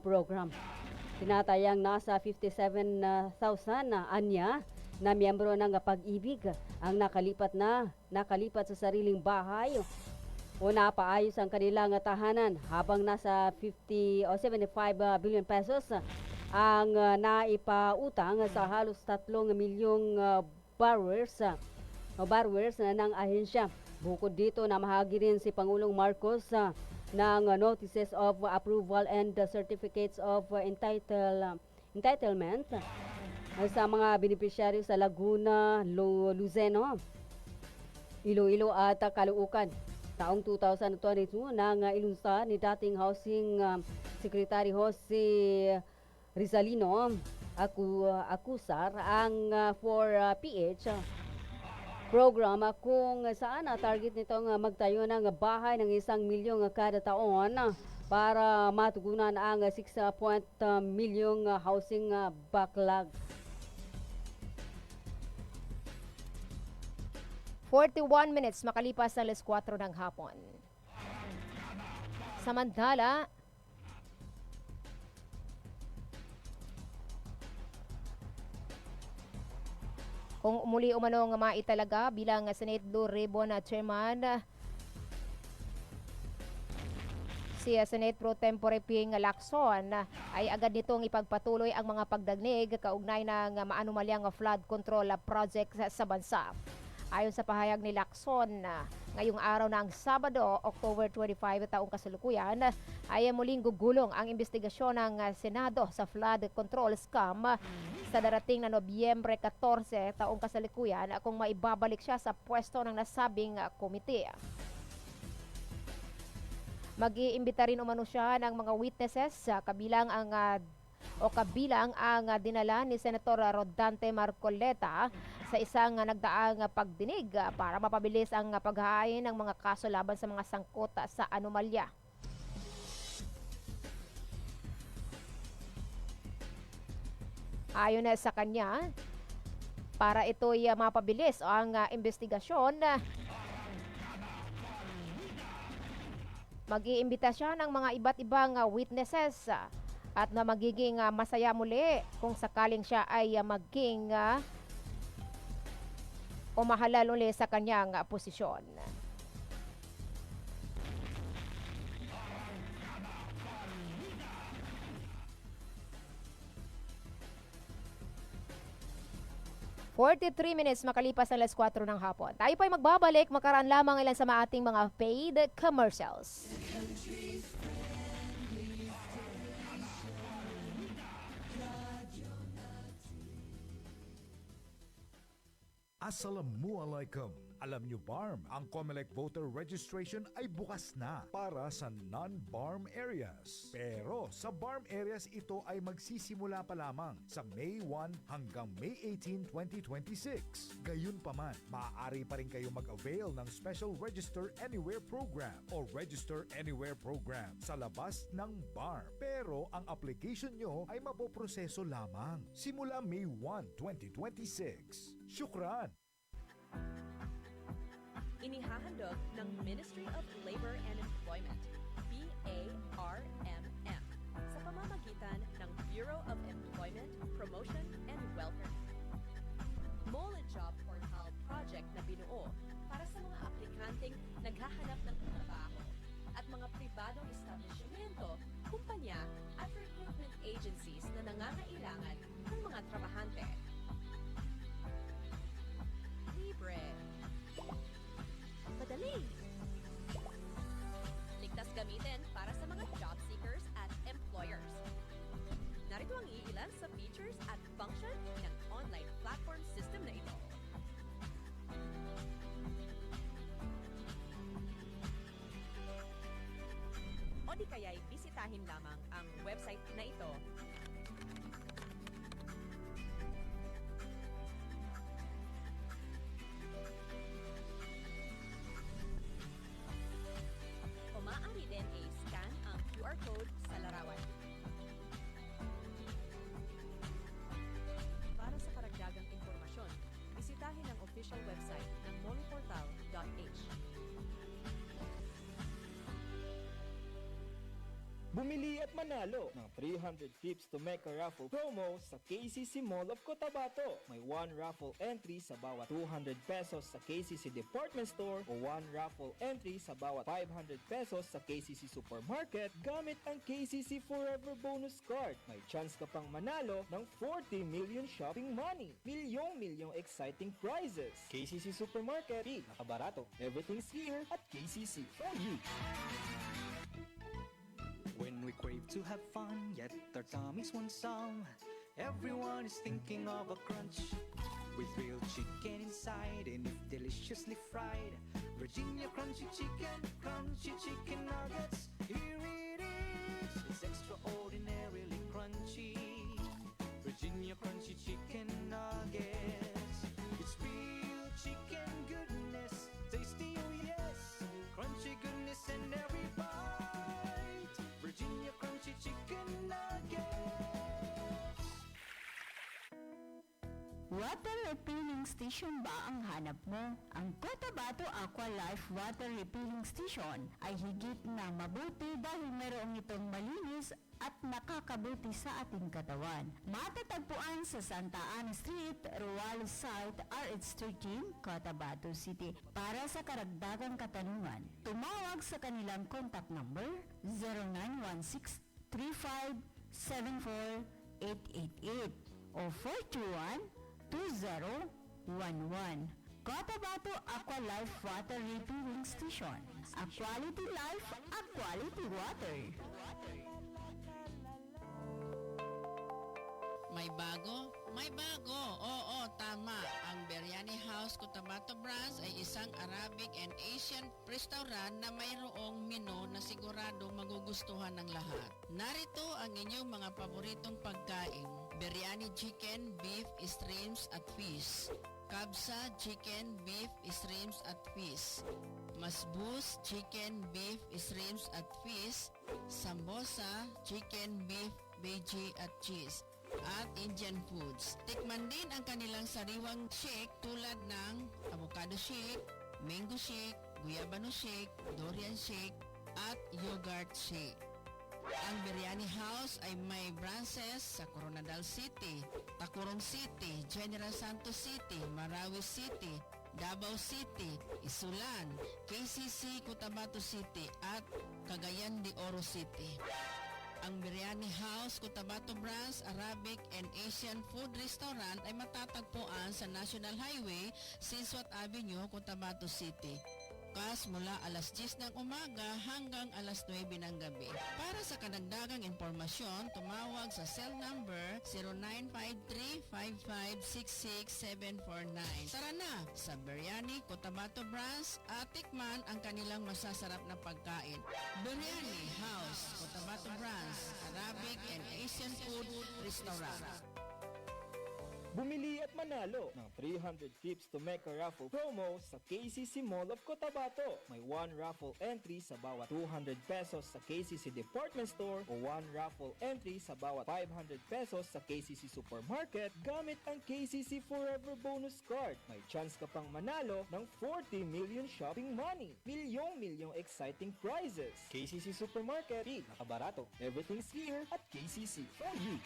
program. Tinatayang nasa 57,000 anya na miyembro ng pag-ibig ang nakalipat sa sariling bahay o napaayos ang kanilang tahanan habang nasa 50 o 75 billion pesos ang naipautang sa halos 3 milyong borrowers ng ahensya. Bukod dito, namahagi rin si Pangulong Marcos ng notices of approval and certificates of entitlement sa mga beneficiaryo sa Laguna, Luceno, Iloilo at Caloocan. Taong 2022 nang ilunsad ni dating Housing Secretary Jose Rizalino Acusar ang 4PH program kung saan target nitong magtayo ng bahay ng 1 milyong kada taon para matugunan ang 6 milyong housing backlog. 41 minutes makalipas sa alas 4 ng hapon. Samantala, kung muli umanong maitalaga bilang Senate Blue Ribbon Chairman si Senate Pro Tempore Ping Lacson, ay agad nitong ipagpatuloy ang mga pagdagnig kaugnay ng maanumalyang flood control project sa bansa. Ayon sa pahayag ni Lacson, ngayong araw ng Sabado, October 25 taong kasalukuyan, ay muling gugulong ang investigasyon ng Senado sa flood control scam sa darating na Nobyembre 14 taong kasalukuyan kung maibabalik siya sa pwesto ng nasabing komite. Mag-iimbita rin umano siya ng mga witnesses kabilang ang dinala ni Senator Rodante Marcoleta sa isang nagdaang pagdinig para mapabilis ang paghahain ng mga kaso laban sa mga sangkot sa anomalya. Ayon sa kanya, para ito'y mapabilis ang investigasyon, mag-iimbita siya ng mga iba't ibang witnesses at na magiging masaya muli kung sakaling siya ay maging o mahalal uli sa kanyang posisyon. minutes makalipas ang alas 4 ng hapon. Tayo po'y magbabalik, makaraan lamang ilan sa ating mga paid commercials. Assalamualaikum. Alam nyo, BARM, ang COMELEC voter registration ay bukas na para sa non-BARM areas. Pero sa BARM areas ito ay magsisimula pa lamang sa May 1 hanggang May 18, 2026. Gayunpaman, maaari pa rin kayo mag-avail ng Special Register Anywhere Program o Register Anywhere Program sa labas ng BARM. Pero ang application nyo ay mapoproseso lamang simula May 1, 2026. Syukran! handog ng Ministry of Labor and Employment, BARMM, sa pamamagitan ng Bureau of Employment, Promotion, and Welfare. Mole Job Portal project na binuo para sa mga aplikanteng naghahanap ng trabaho at mga pribadong establishmento, kumpanya at recruitment agencies na nangangailangan ng mga trabahante. Libre. Madali. Ligtas gamitin para sa mga job seekers at employers. Narito ang iilan sa features at function ng online platform system na ito. O di kaya'y bisitahin lamang ang website na ito. O maaari din i-scan ang QR code sa larawan. Para sa karagdagang impormasyon, bisitahin ang official website ng moleportal.h. Bumili at manalo ng 300 tips to make a raffle promo sa KCC Mall of Cotabato. May 1 raffle entry sa bawat 200 pesos sa KCC Department Store o 1 raffle entry sa bawat 500 pesos sa KCC Supermarket gamit ang KCC Forever Bonus Card. May chance ka pang manalo ng 40 million shopping money. Milyong exciting prizes. KCC Supermarket, nakabarato. Everything's here at KCC for you. When we crave to have fun, yet our tummies want some, everyone is thinking of a crunch. With real chicken inside and if deliciously fried, Virginia crunchy chicken nuggets. Here it is, it's extraordinarily crunchy. Virginia crunchy chicken nuggets. It's real chicken goodness, tasty oh yes, crunchy goodness in every bite. Virginia crunchy chicken nuggets. Water refilling station ba ang hanap mo? Ang Cotabato Aqua Life Water Refilling Station ay higit na mabuti dahil mayroong itong malinis at nakakabuti sa ating katawan. Matatagpuan sa Santa Ana Street, Ruales Site, RH13, Cotabato City. Para sa karagdagang katanungan, tumawag sa kanilang contact number 0916-3574-888 o 421-2011. Cotabato Aqua Life Water Refilling Station. A quality life, a quality water. May bago? May bago! Oo, tama. Ang Biryani House Cotabato Branch ay isang Arabic and Asian restaurant na mayroong menu na sigurado magugustuhan ng lahat. Narito ang inyong mga paboritong pagkain. Biryani chicken, beef, shrimps at fish. Kabsa chicken, beef, shrimps at fish. Masbus chicken, beef, shrimps at fish. Sambosa chicken, beef, veggie at cheese. At Indian foods. Tikman din ang kanilang sariwang shake tulad ng avocado shake, mango shake, guyabano shake, durian shake, at yogurt shake. Ang Biryani House ay may branches sa Coronadal City, Tacurong City, General Santos City, Marawi City, Davao City, Isulan, KCC Cotabato City at Cagayan de Oro City. Ang Biryani House Cotabato Branch Arabic and Asian Food Restaurant ay matatagpuan sa National Highway, Sinswat Avenue, Cotabato City. Bukas mula alas 10 ng umaga hanggang alas 9 ng gabi. Para sa kadagdagang impormasyon, tumawag sa cell number 0953-5566749. Tara na sa Biryani Cotabato Branch at tikman ang kanilang masasarap na pagkain. Biryani House Cotabato Branch Arabic and Asian Food Restaurant. Bumili at manalo ng 300 trips to Mecca raffle promo sa KCC Mall of Cotabato. May 1 raffle entry sa bawat 200 pesos sa KCC Department Store o 1 raffle entry sa bawat 500 pesos sa KCC Supermarket gamit ang KCC Forever Bonus Card. May chance ka pang manalo ng 40 million shopping money. Milyong exciting prizes. KCC Supermarket, nakabarato. Everything's here at KCC for you.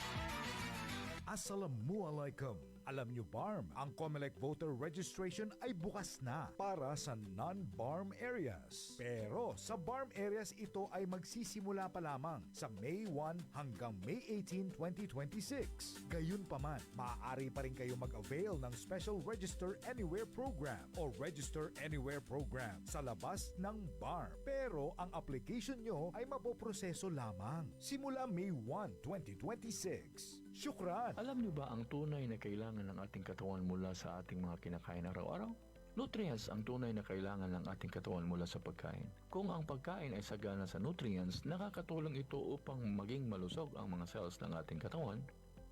Assalamualaikum. Alam nyo BARM, ang COMELEC voter registration ay bukas na para sa non-BARM areas. Pero sa BARM areas ito ay magsisimula pa lamang sa May 1 hanggang May 18, 2026. Gayunpaman, maaari pa rin kayo mag-avail ng Special Register Anywhere Program o Register Anywhere Program sa labas ng BARM. Pero ang application nyo ay mapoproseso lamang simula May 1, 2026. Syukran! Alam niyo ba ang tunay na kailangan ng ating katawan mula sa ating mga kinakain araw-araw? Nutrients ang tunay na kailangan ng ating katawan mula sa pagkain. Kung ang pagkain ay sagana sa nutrients, nakakatulong ito upang maging malusog ang mga cells ng ating katawan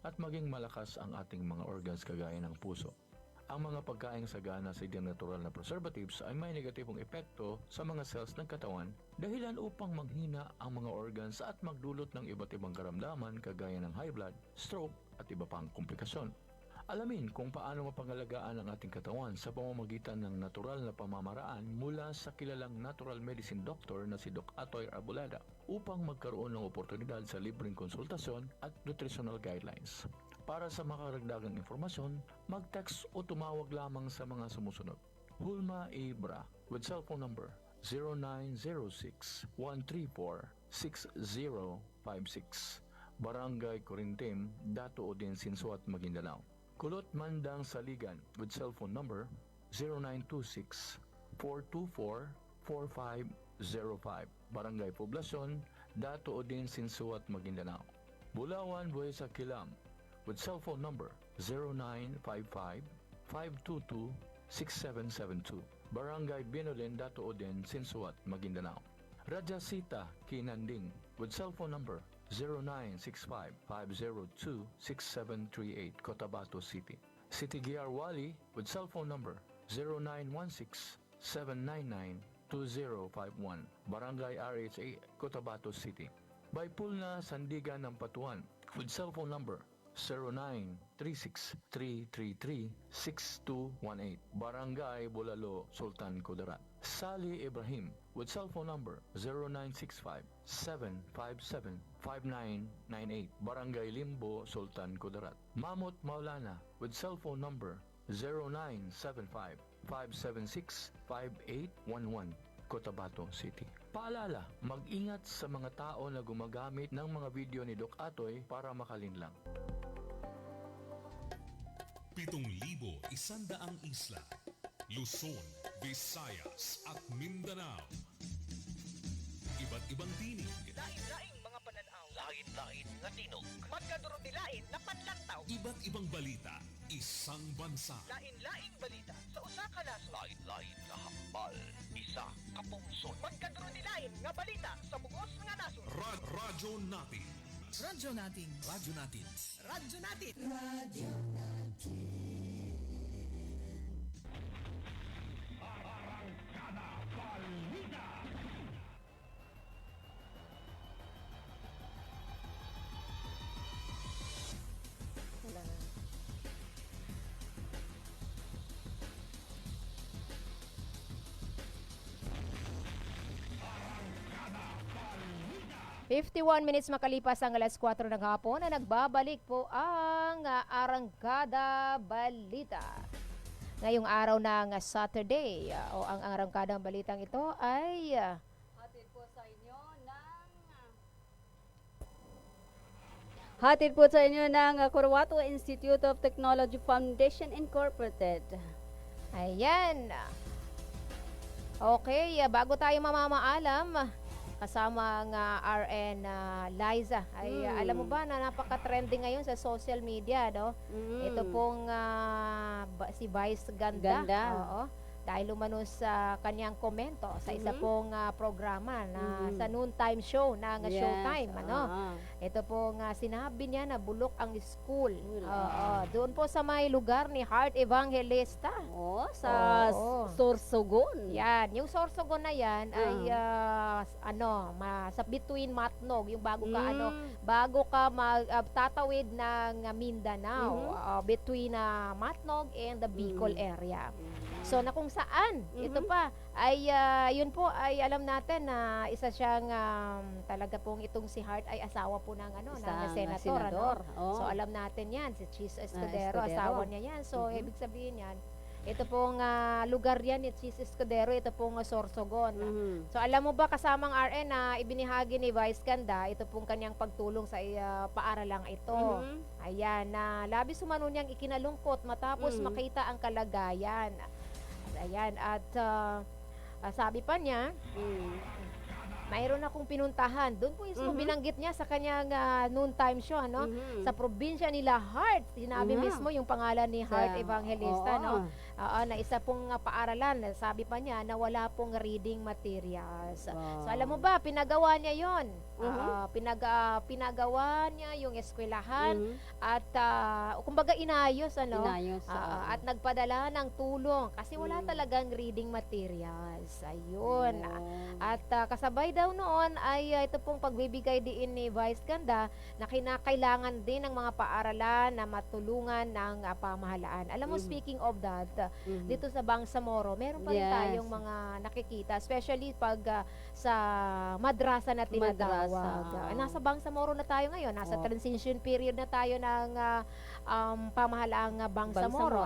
at maging malakas ang ating mga organs kagaya ng puso. Ang mga pagkaing sagana sa natural na preservatives ay may negatibong epekto sa mga cells ng katawan dahilan upang manghina ang mga organs at magdulot ng iba't ibang karamdaman kagaya ng high blood, stroke at iba pang komplikasyon. Alamin kung paano mapangalagaan ang ating katawan sa pamamagitan ng natural na pamamaraan mula sa kilalang natural medicine doctor na si Doc Atoy Arboleda upang magkaroon ng oportunidad sa libreng konsultasyon at nutritional guidelines. Para sa makaragdagang informasyon, mag-text o tumawag lamang sa mga sumusunod. Hulma Ibra with cellphone number 0906-134-6056. Barangay Corintim, Dato Odin, Sinsuat, Maguindanao. Kulot Mandang Saligan with cellphone number 0926-424-4505. Barangay Poblacion, Dato Odin, Sinsuat, Maguindanao. Bulawan, Buesa, Kilam with cellphone number 0955-522-6772. Barangay Binolin, Dato Odin, Sinsuat, Maguindanao. Rajasita Kinanding with cellphone number 0965-502-6738, Cotabato City. City Gear Wali with cellphone number 0916-799-2051, Barangay RHA, Cotabato City. Baipulna Sandigan ng Patuan with cellphone number 0936-333-6218, Barangay Bulalo, Sultan Kudarat. Sali Ibrahim with cellphone number 0965-757-5998, Barangay Limbo, Sultan Kudarat. Mamut Maulana with cellphone number 0975-576-5811, Cotabato City. Paalala, mag-ingat sa mga tao na gumagamit ng mga video ni Doc Atoy para makalinlang. 7,100 isla, Luzon, Visayas at Mindanao. Iba't ibang tinig, Lain-laing mga pananaw. Lain-lain nga tinog. Magkadurog-dilain na panlantaw. iba't ibang balita, isang bansa. Lain-laing balita sa usa ka nasod. Lain-lain nga hambal, isa ka pungsod. Magkadurog-dilain nga balita sa bugos nga nasod. Radyo natin. Radyo natin. Radyo natin. Radyo natin. Radio Wala na. ₱51 makalipas ang alas 4 ng hapon na nagbabalik po ang Arangkada Balita. Ngayong araw ng Saturday o ang Arangkada Balitang ito ay Hatid po sa inyo ng Cotabato Institute of Technology Foundation Incorporated. Ayan. Okay, bago tayo mamamaalam, kasama ang RN Liza. Ay alam mo ba na napaka-trending ngayon sa social media, no? Ito pong si Vice Ganda. Oo. dahil umano sa kanyang komento sa isa Mhm. pong programa na Mhm. sa noontime show ng Yes, Showtime, ano. ah. Ito pong sinabi niya na bulok ang school. ah. Doon po sa may lugar ni Heart Evangelista. Sa Oo. Sorsogon. Yan, yung Sorsogon na yan ay sa between Matnog, yung bago ka bago ka tatawid ng Mindanao, between Matnog and the Bicol area. So na kung saan ito pa ay yun po ay alam natin na isa siyang talaga pong itong si Hart ay asawa po ng ng senador. Oo. So alam natin yan si Chis Escudero, Escudero. asawa niya yan. So ibig sabihin yan ito pong lugar yan ni Chis Escudero, ito pong Sorsogon. So alam mo ba kasamang RN na ibinahagi ni Vice Ganda ito pong kanyang pagtulong sa paaralang ito. Ayan, na labis umano niyang ikinalungkot matapos makita ang kalagayan. Ayan, at sabi pa niya, mayroon akong pinuntahan. Doon po mismo binanggit niya sa kanyang noontime show, sa probinsya nila Heart. Sinabi mismo yung pangalan ni Heart Evangelista, na isa pong paaralan. Sabi pa niya na wala pong reading materials. So alam mo ba, pinagawa niya yon. Pinagawa niya yung eskwelahan at kumbaga inayos, at nagpadala ng tulong kasi wala talagang reading materials. Ayun. At kasabay daw noon ay ito pong pagbibigay din ni Vice Ganda na kinakailangan din ng mga paaralan na matulungan ng pamahalaan. Alam mo, speaking of that, dito sa Bangsamoro, meron pa rin tayong mga nakikita, especially pag sa madrasa na tinatawag. Nasa Bangsamoro na tayo ngayon, nasa transition period na tayo ng pamahalaang Bangsamoro.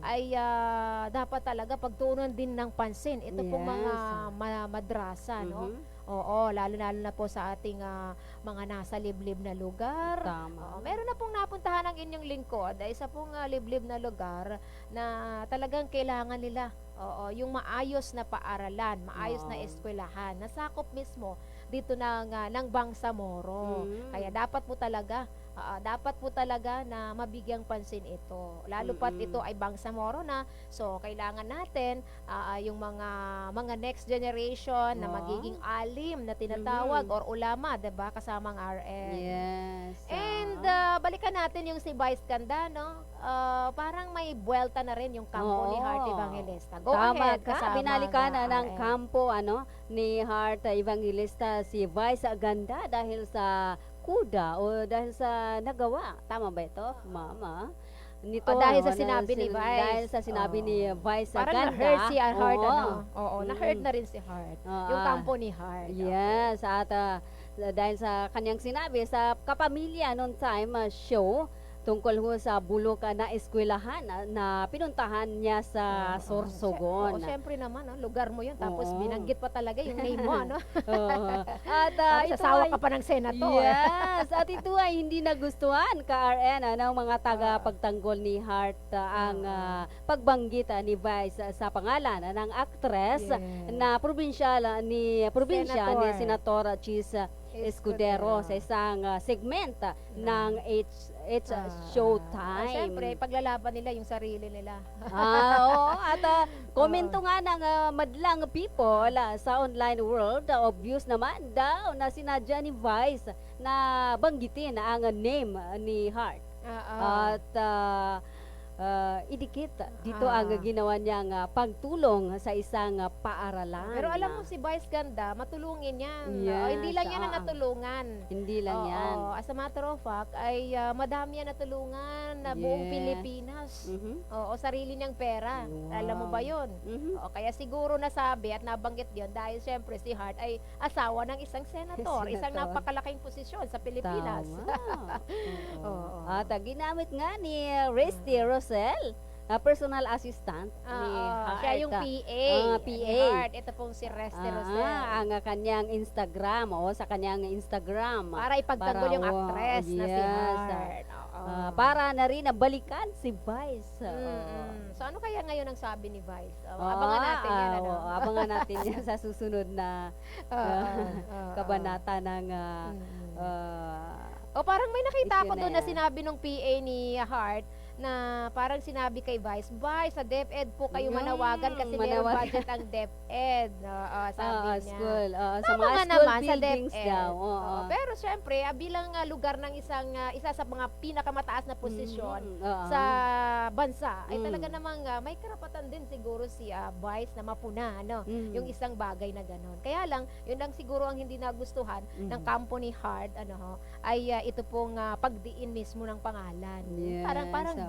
Ay dapat talaga pagtuunan din ng pansin ito pong mga madrasa, Oo, lalo na po sa ating mga nasa liblib na lugar. Meron na pong napuntahan ng inyong lingkod, isa pong liblib na lugar na talagang kailangan nila yung maayos na paaralan, maayos na eskwelahan, nasakop mismo dito ng Bangsamoro. Kaya dapat po talaga na mabigyang pansin ito. Lalo pat ito ay Bangsamoro na. So kailangan natin yung mga next generation na magiging alim na tinatawag or ulama, 'di ba, kasamang RN. Yes. And balikan natin yung si Vice Ganda, no? Parang may buwelta na rin yung kampo ni Heart Evangelista. Go ahead, kasama binalikan na ng RN. kampo ni Heart Evangelista si Vice Ganda dahil sa kuda o dahil sa nagawa. Tama ba ito, Mama? Nito, dahil sa sinabi ni Vice. Dahil sa sinabi ni Vice Parang Ganda. na-hurt si Heart, na-hurt na rin si Heart. Yung kampo ni Heart. Yes, at dahil sa kanyang sinabi sa kapamilya noon time show, tungkol ho sa bulok na eskwelahan na pinuntahan niya sa Sorsogon. Siyempre naman, lugar mo yun. Tapos binanggit pa talaga yung name mo, At sasawa ka pa ng senator. Yes, at ito ay hindi nagustuhan ka-RN ng mga taga-pagtanggol ni Heart ang pagbanggit ni Vice sa pangalan ng actress na probinsya ni Senator Chis Escudero sa isang segment ng It's Showtime. Siyempre, paglalaban nila yung sarili nila. At komento nga ng madlang people sa online world, obvious naman daw na sinadya ni Vice na banggitin ang name ni Heart. At idikit dito ang ginawa niyang pagtulong sa isang paaralan. Pero alam mo si Vice Ganda, matulungin yan. Yes, Hindi lang yan ang natulungan. Hindi lang yan. As a matter of fact, ay madami yan natulungan na buong Pilipinas. Sarili niyang pera. Alam mo ba yun? Kaya siguro nasabi at nabanggit yun dahil siyempre si Heart ay asawa ng isang senator. Isang napakalaking posisyon sa Pilipinas. At ginamit nga ni Resty Rosel, personal assistant ni Heart. Siya yung PA. PA. Heart. Ito pong si Resty Rosel. Ang kanyang Instagram, sa kanyang Instagram. Para ipagtanggol yung actress na si Heart. Para na rin balikan si Vice. So ano kaya ngayon ang sabi ni Vice? Abangan natin yan. Abangan natin yan sa susunod na kabanata ng parang may nakita ako doon na sinabi ng PA ni Heart na parang sinabi kay Vice, sa DepEd po kayo manawagan kasi meron manawagan. budget ang DepEd. Sabi niya. School. Sa Tama mga nga school naman, sa buildings DepEd. daw. Pero syempre, bilang lugar ng isa sa mga pinakamataas na posisyon Oo. sa bansa, ay talaga namang may karapatan din siguro si Vice na mapuna yung isang bagay na ganon. Kaya lang, yun lang siguro ang hindi nagustuhan ng kampo ni Hart, ay ito pong pagdiin mismo ng pangalan. Yes, Parang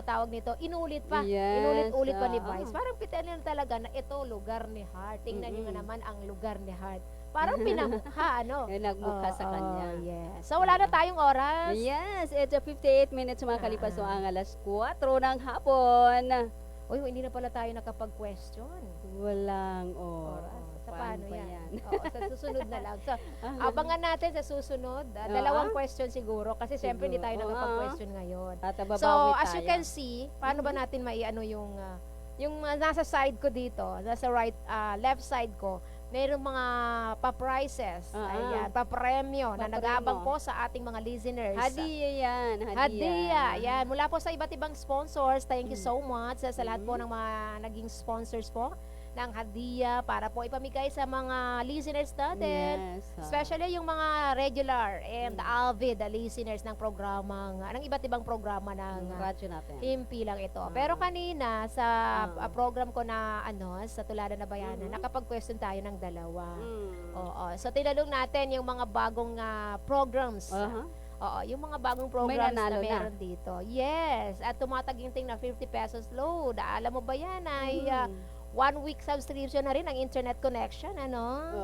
tawag nito, inulit pa. Yes, Inulit-ulit pa ni Vice. Parang pitan talaga na ito lugar ni Hart. Tingnan niyo naman ang lugar ni Hart. Parang pinamukha, nagmukha sa kanya. Yes. So, wala na tayong oras. Yes, it's 58 minutes makalipas ang alas 4 ng hapon. Uy, hindi na pala tayo nakapag-question. Walang oras. Sa paano yan? Oo, sa susunod na lang. So, abangan natin sa susunod. Dalawang question siguro kasi syempre hindi tayo nakapag-question ngayon. So, as you can see, paano ba natin maiano yung nasa side ko dito, nasa left side ko, mayroong mga pa-prizes, ayan, pa-premyo na nag-aabang po sa ating mga listeners. Hadiya yan. Hadiya, yan. Mula po sa iba't ibang sponsors, thank you so much sa lahat po ng mga naging sponsors po ng hadiya para po ipamigay sa mga listeners natin. Yes. Especially yung mga regular and avid listeners ng programang, ng iba't ibang programa ng radyo natin. Himpilang ito. Pero kanina sa program ko na sa Tuladan na Bayanan, nakapag-question tayo ng dalawa. Oo. So tinanong natin yung mga bagong programs. Oo, yung mga bagong programs na meron dito. Yes, at tumataginting na 50 pesos load. Alam mo ba yan ay 1 week subscription na rin ang internet connection,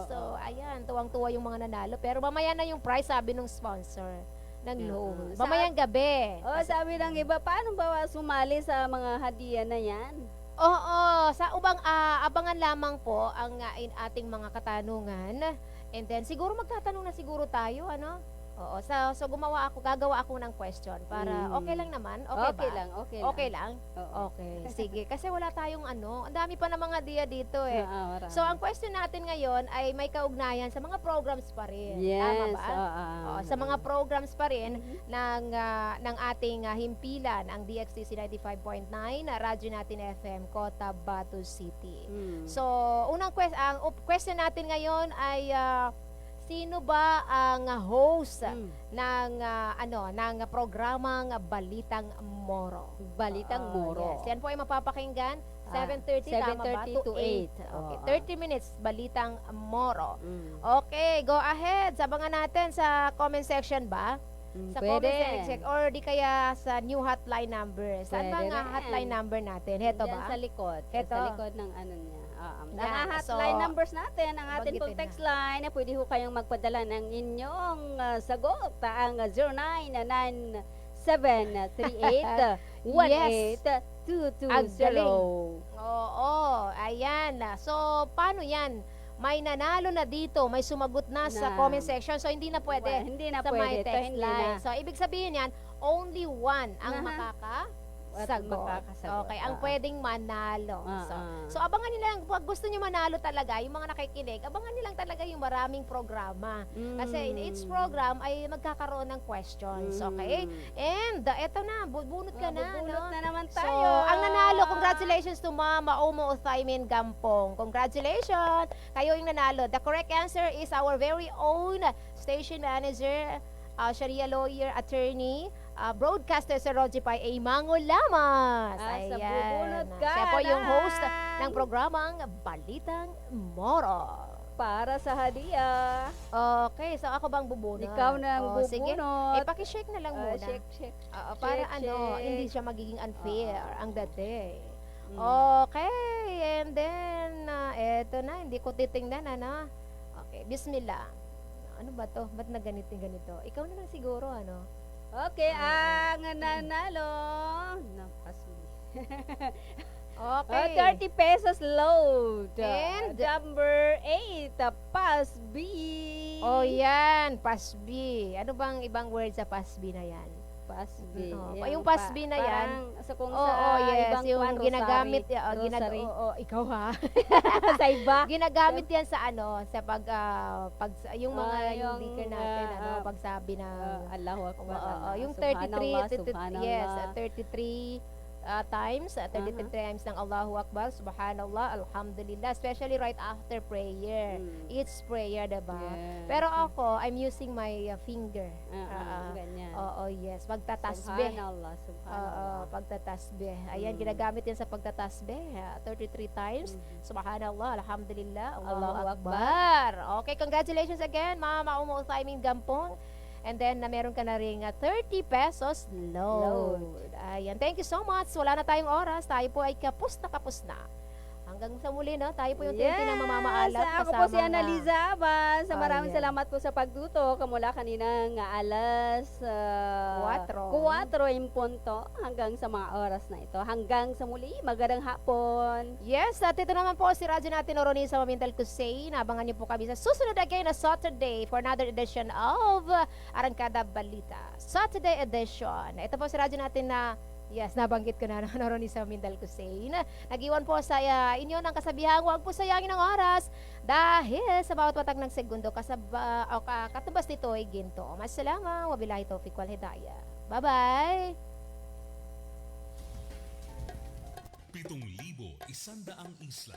So, ayan, tuwang-tuwa yung mga nanalo. Pero mamaya na yung price, sabi nung sponsor ng load. Mamayang gabi. Sabi ng iba, paano ba sumali sa mga hadiya na yan? Oo, sa abangan lamang po ang ating mga katanungan. And then, siguro magtatanong na siguro tayo, Oo, so gagawa ako ng question para okay lang naman, okay ba? Okay lang. Okay, sige. Kasi wala tayong ang dami pa ng mga dia dito eh. So ang question natin ngayon ay may kaugnayan sa mga programs pa rin. Yes. Tama ba? Sa mga programs pa rin ng ating himpilan, ang DXTC 95.9 na radyo natin FM, Cotabato City. So, ang question natin ngayon ay sino ba ang host ng programang Balitang Moro? Balitang Moro. Yes. Yan po ay mapapakinggan 7:30 tama ba? to 8. Okay, 30 minutes Balitang Moro. Okay, go ahead. Sabangan natin sa comment section ba? Sa comment section or di kaya sa new hotline number. Saan ba ang hotline number natin? Heto ba? Sa likod. Heto. Sa likod ng niya. Yan. Hotline numbers natin, ang ating pong text line, na pwede ho kayong magpadala ng inyong sagot. Ang 099738182220. Ang galing. Oo, ayan. So, paano yan? May nanalo na dito, may sumagot na sa comment section. So, hindi na pwede. Hindi na sa pwede. my text line. So, ibig sabihin yan, only one ang sagot. Okay, ang pwedeng manalo. So, abangan nilang, pag gusto nyo manalo talaga, yung mga nakikinig, abangan nilang talaga yung maraming programa. Kasi in each program ay magkakaroon ng questions. Okay? And, eto na, bunot ka na. Bunot na naman So, tayo. ang nanalo, congratulations to Mama Omo Uthaymin Gampong. Congratulations! Kayo yung nanalo. The correct answer is our very own station manager, Sharia lawyer, attorney, broadcaster sa Roji Pai A. Mango Lamas. Sa bubunot ka Siya po yung na. host ng programang Balitang Moro. Para sa hadiah. Okay, so ako bang bubunot? Ikaw na ang bubunot. Sige, pakishake na lang muna. Shake. Para Shake. hindi siya magiging unfair ang dati. Okay, and then, eto na, hindi ko titingnan, Okay, bismillah. Ano ba to? Ba't na ganito? Ikaw na lang siguro, Okay, ang nanalo. Okay. 30 pesos load. And number 8, Pass B. Oh, yan, Pass B. Ano bang ibang word sa Pass B na yan? Pasbi. Yung pasbi na yan. Parang sa kung Oo, sa yes, ibang yung kwan, ginagamit, rosary. ikaw ha. Sa iba. Ginagamit yan sa sa yung mga yung yung, dhikr natin, pagsabi ng Allahu Akbar. yung Subhanallah, 33, yes, 33 times, 33 times ng Allahu Akbar, Subhanallah, Alhamdulillah, especially right after prayer. Each prayer, diba? Yes. Pero ako, I'm using my finger. Ganyan. Oo, yes. Pagtatasbih. Subhanallah, subhanallah. Pagtatasbih. Ayan, ginagamit yan sa pagtatasbih. 33 times. Subhanallah, Alhamdulillah, Allahu Akbar. Okay, congratulations again, Mama Umo Timing Gampong. And then, meron ka na rin 30 pesos load. Ayan, thank you so much. Wala na tayong oras. Tayo po ay kapus na. Hanggang sa muli, no? Tayo po yung 30 na mamamaalat. Ako po si Annaliza Abas. Maraming salamat po sa pagduto. Kamula kaninang alas 4 in punto hanggang sa mga oras na ito. Hanggang sa muli, magandang hapon. Yes, at ito naman po si radyo natin Oronisa Mamintal Kusay. Nabangan niyo po kami sa susunod again na Saturday for another edition of Arangkada Balita. Saturday edition. Ito po si radyo natin na yes, nabanggit ko na Oronisa Mamintal Kusay. Nag-iwan po sa inyo ng kasabihang huwag po sayangin ang oras dahil sa bawat watag ng segundo katubas nito ay ginto. Masalama, wabilahi tawfiq wal hidayah. Bye-bye! 7,100 isla